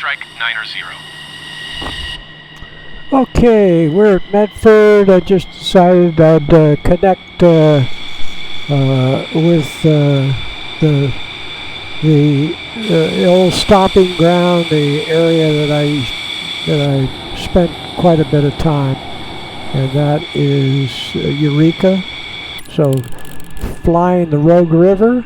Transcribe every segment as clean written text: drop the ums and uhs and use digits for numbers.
strike 90. Okay, we're at Medford. I just decided I'd connect with the old stomping ground, the area that I spent quite a bit of time, and that is Eureka. So flying the Rouge River.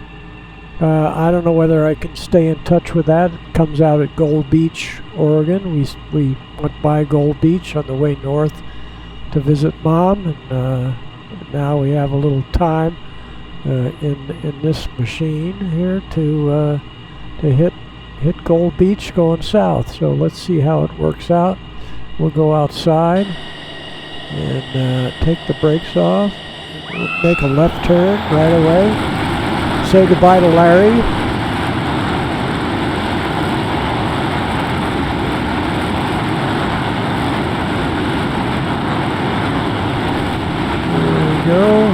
I don't know whether I can stay in touch with that. It comes out at Gold Beach, Oregon. We went by Gold Beach on the way north to visit Mom, and now we have a little time in this machine here to hit Gold Beach going south. So let's see how it works out. We'll go outside and take the brakes off. We'll make a left turn right away. Say goodbye to Larry. There we go.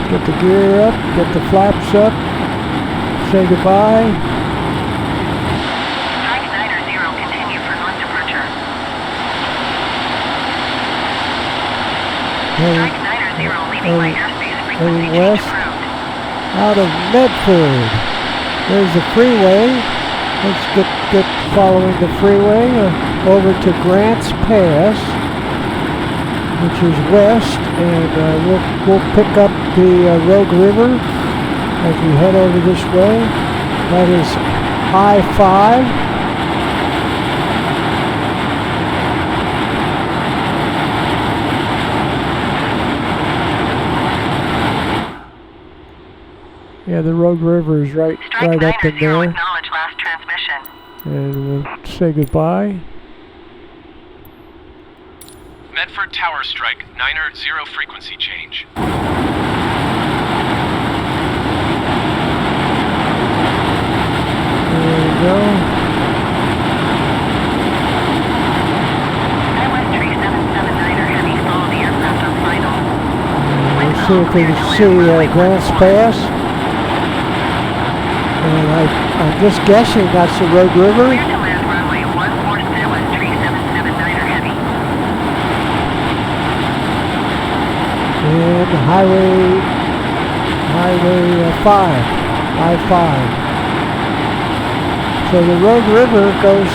Get the gear up, get the flaps up. Say goodbye. Strike 90, continue for north departure. Strike 90, leaving light airspace, frequency change west. approved. Out of Medford. There's the freeway. Let's get following the freeway over to Grants Pass, which is west, and we'll pick up the Rouge River as we head over this way. That is I-5. Yeah, the Rouge River is right up in there. Acknowledge last transmission. And we'll say goodbye. Medford Tower strike 90 frequency change. There we go. Skywest tree 779 heavy, follow the aircraft on final. Let's see if we can see Grants Pass. And I'm just guessing that's the Rouge River. Clear to land runway 14 Skywest tree 779 heavy. And Highway 5, I-5. So the Rouge River goes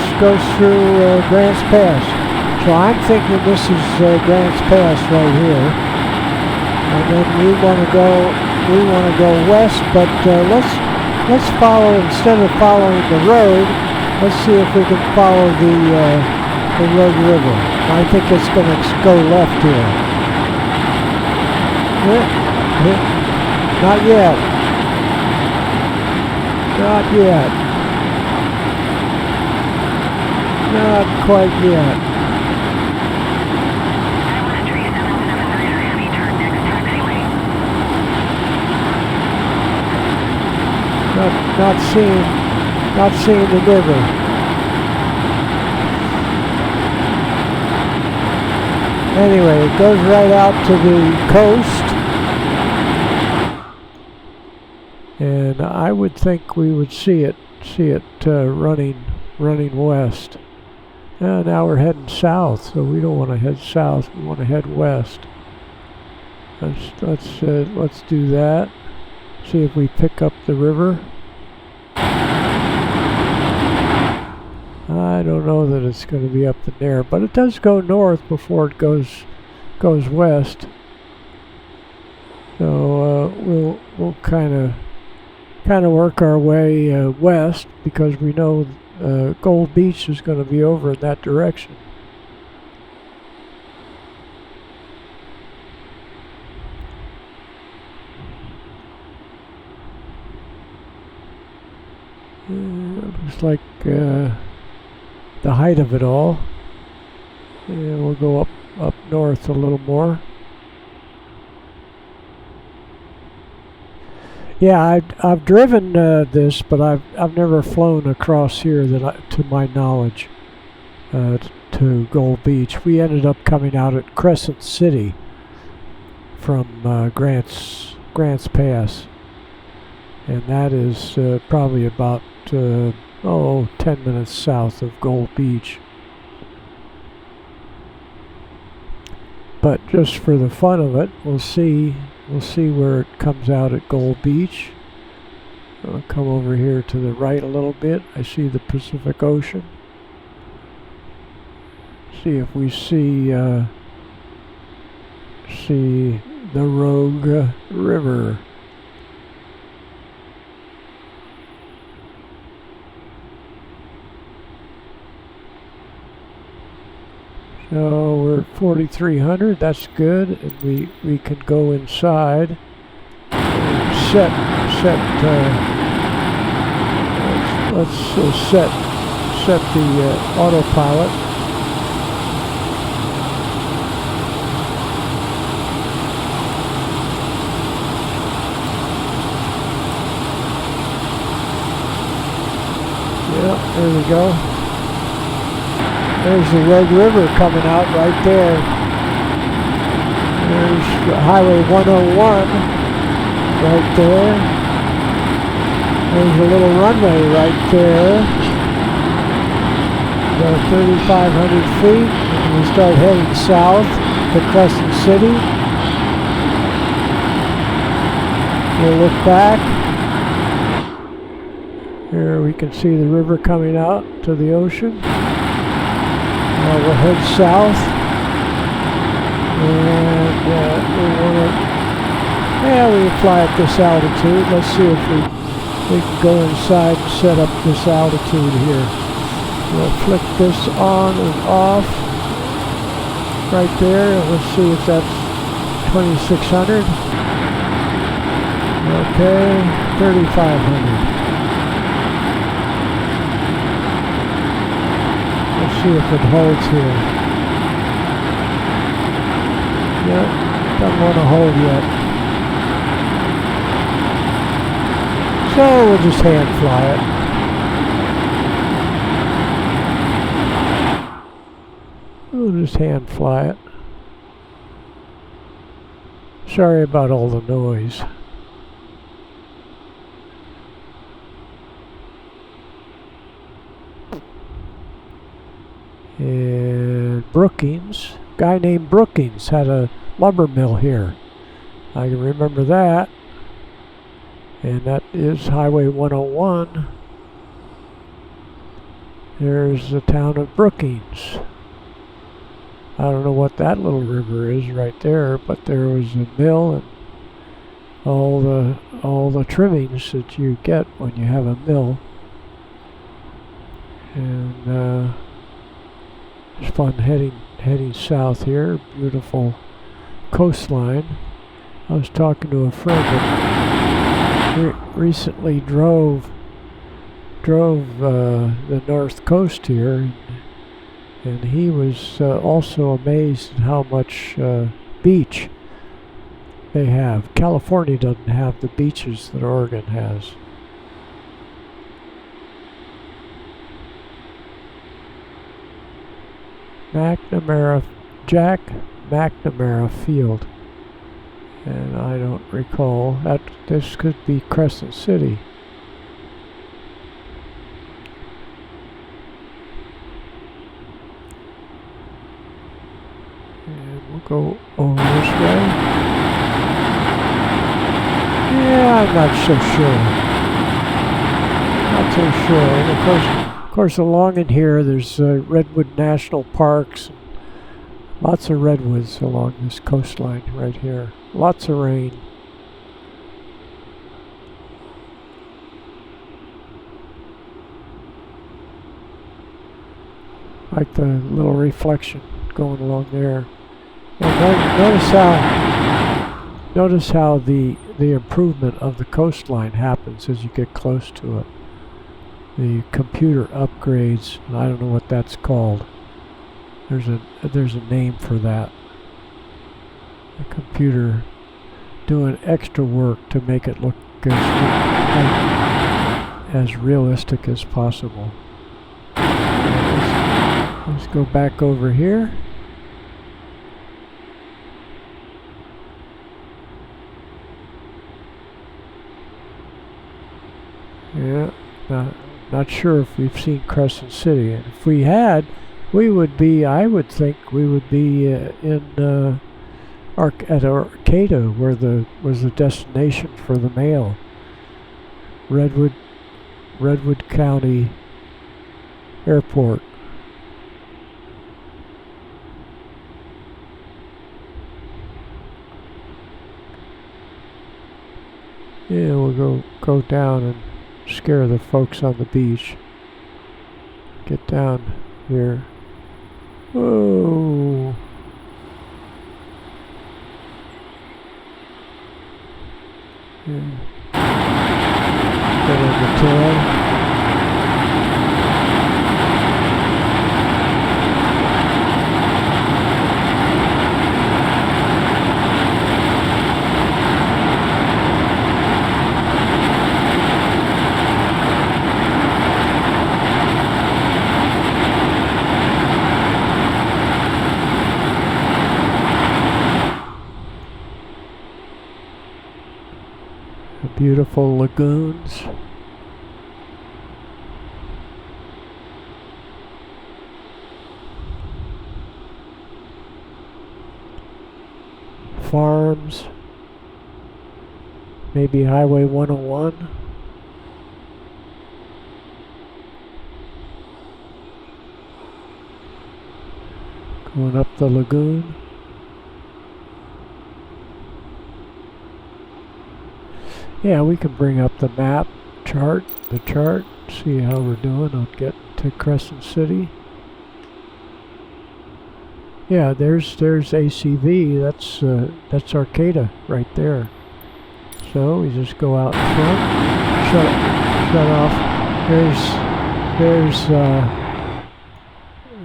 through Grants Pass. So I'm thinking this is Grants Pass right here. And then we want to go west, but let's follow, instead of following the road, let's see if we can follow the Rouge River. I think it's going to go left here. Not yet. Not yet. Not quite yet. Skywest tree 779 heavy, turn next taxiway. Not seeing the river. Anyway, it goes right out to the coast, and I would think we would see it running west. Now we're heading south, so we don't want to head south. We want to head west. Let's do that. See if we pick up the river. I don't know that it's going to be up in there, but it does go north before it goes west. So we'll kind of work our way west, because we know Gold Beach is going to be over in that direction. Looks like the height of it all. And we'll go up north a little more. Yeah, I've driven this, but I've never flown across here to my knowledge, to Gold Beach. We ended up coming out at Crescent City from Grants Pass, and that is probably about 10 minutes south of Gold Beach. But just for the fun of it, we'll see where it comes out at Gold Beach. I'll come over here to the right a little bit. I see the Pacific Ocean. See if we see the Rouge River. So we're at 4,300. That's good, and we can go inside and set. Let's set the autopilot. Yeah, there we go. There's the Rouge River coming out right there. There's Highway 101 right there. There's a little runway right there. About 3,500 feet. And we start heading south to Crescent City. We'll look back. Here we can see the river coming out to the ocean. We'll head south, and we fly at this altitude. Let's see if we can go inside and set up this altitude here. We'll flick this on and off right there, and let's see if that's 2,600. Okay, 3,500. See if it holds here. Yep, doesn't want to hold yet. So we'll just hand fly it. We'll just hand fly it. Sorry about all the noise. And Brookings, guy named Brookings had a lumber mill here. I can remember that. And that is Highway 101. There's the town of Brookings. I don't know what that little river is right there, but there was a mill and all the trimmings that you get when you have a mill. And it's fun heading south here. Beautiful coastline. I was talking to a friend that recently drove the north coast here, and he was also amazed at how much beach they have. California doesn't have the beaches that Oregon has. Jack McNamara Field, and I don't recall that. This could be Crescent City. And we'll go over this way. Yeah, I'm not so sure. Not so sure. And of course, along in here, there's Redwood National Parks. Lots of redwoods along this coastline right here. Lots of rain. Like the little reflection going along there. And notice how the improvement of the coastline happens as you get close to it. The computer upgrades, and I don't know what that's called. There's a name for that. The computer doing extra work to make it look as realistic as possible. Let's go back over here. Yeah, Not sure if we've seen Crescent City. And if we had, I would think we would be at Arcata, where was the destination for the mail. Redwood County Airport. Yeah, we'll go down and scare the folks on the beach. Get down here. Whoa. Yeah. Get on the tail. Beautiful lagoons. Farms. Maybe Highway 101. Going up the lagoon. Yeah, we can bring up the chart, see how we're doing on getting to Crescent City. Yeah, there's ACV, that's Arcata right there. So we just go out in front, shut off.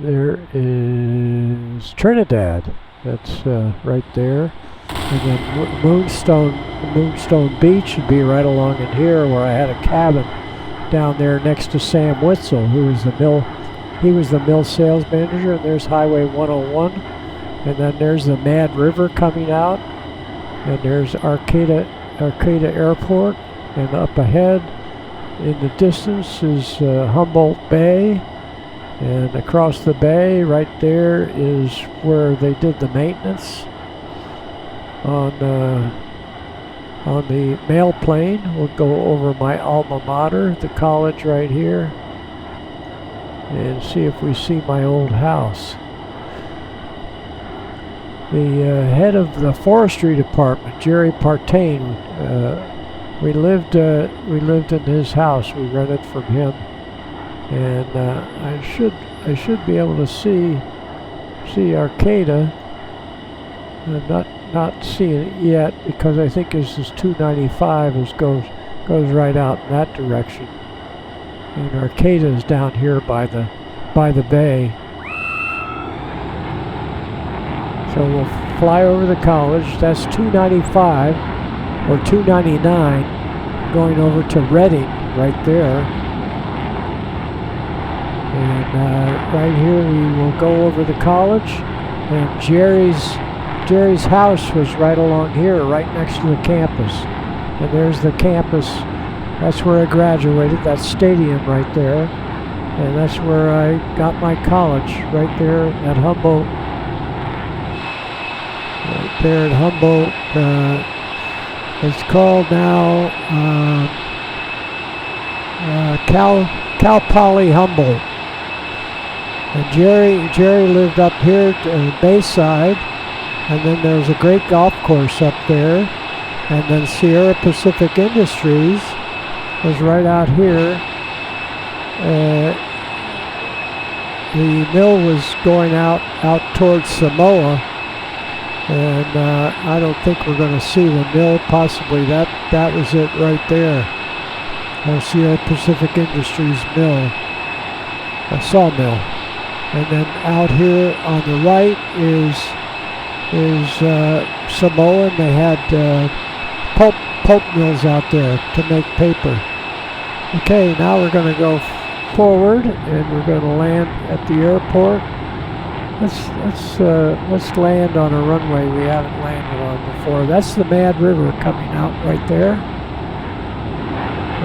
There is Trinidad, that's right there. And then Moonstone Beach would be right along in here, where I had a cabin down there next to Sam Witzel, who was he was the mill sales manager. And there's Highway 101, and then there's the Mad River coming out, and there's Arcata Airport, and up ahead in the distance is Humboldt Bay, and across the bay right there is where they did the maintenance on the mail plane. We'll go over my alma mater, the college right here, and see if we see my old house. The head of the forestry department, Jerry Partain, we lived in his house. We rented from him, and I should be able to see Arcata. I'm not seeing it yet, because I think this is 295 goes right out in that direction, and Arcata is down here by the bay. So we'll fly over the college. That's 295 or 299 going over to Reading right there, and right here we will go over the college, and Jerry's house was right along here, right next to the campus. And there's the campus. That's where I graduated, that stadium right there. And that's where I got my college, right there at Humboldt. Right there at Humboldt. It's called now Cal Poly Humboldt. And Jerry lived up here at Bayside. And then there's a great golf course up there. And then Sierra Pacific Industries is right out here. The mill was going out towards Samoa. And I don't think we're going to see the mill. Possibly that was it right there. Sierra Pacific Industries mill. A sawmill. And then out here on the right is Samoa, and they had pulp mills out there to make paper. Okay, now we're going to go forward, and we're going to land at the airport. Let's land on a runway we haven't landed on before. That's the Mad River coming out right there.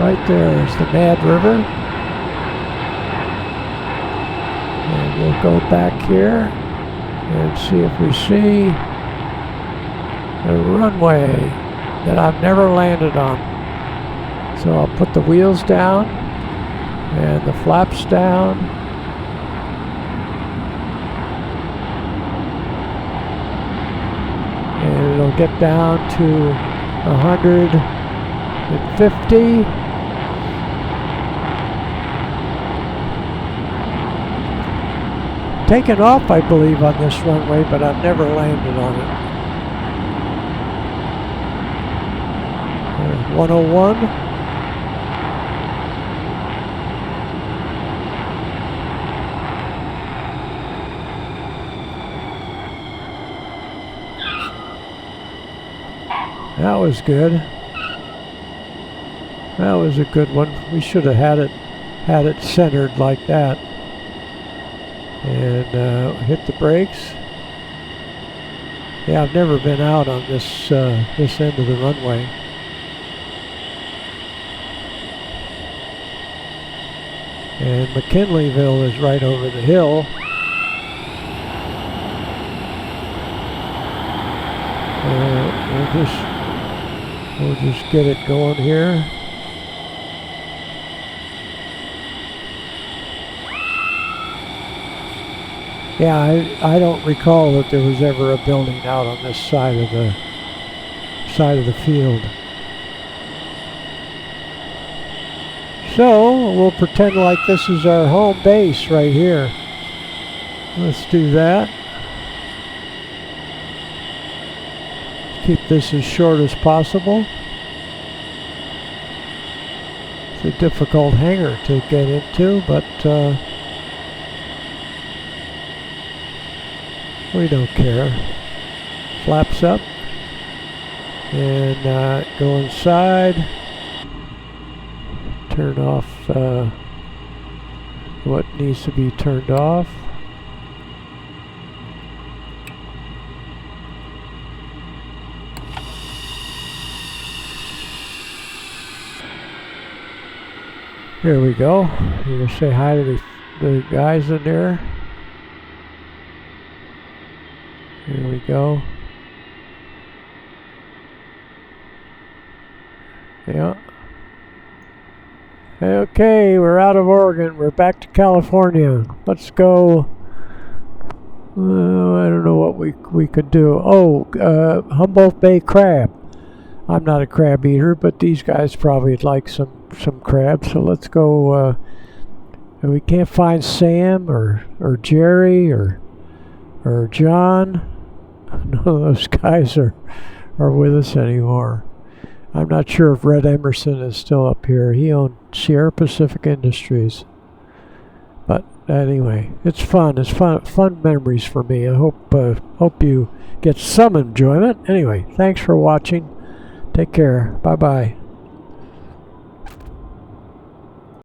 Right there is the Mad River. we'll go back here and see if we see the runway that I've never landed on. So I'll put the wheels down and the flaps down. And it'll get down to 150. Taken off, I believe, on this runway, but I've never landed on it. 101. That was good. That was a good one. We should have had it centered like that. And hit the brakes. Yeah, I've never been out on this this end of the runway. And McKinleyville is right over the hill. We'll just get it going here. Yeah, I don't recall that there was ever a building out on this side of the field. So we'll pretend like this is our home base right here. Let's do that. Keep this as short as possible. It's a difficult hangar to get into, but we don't care. Flaps up and go inside. Turn off what needs to be turned off. Here we go. I'm gonna say hi to the guys in there. Here we go. Yeah. Okay, we're out of Oregon. We're back to California. Let's go. I don't know what we could do. Oh, Humboldt Bay crab. I'm not a crab eater, but these guys probably would like some crab. So let's go. We can't find Sam or Jerry or John. None of those guys are with us anymore. I'm not sure if Red Emerson is still up here. He owned Sierra Pacific Industries. But anyway, it's fun. It's fun memories for me. I hope you get some enjoyment. Anyway, thanks for watching. Take care. Bye-bye.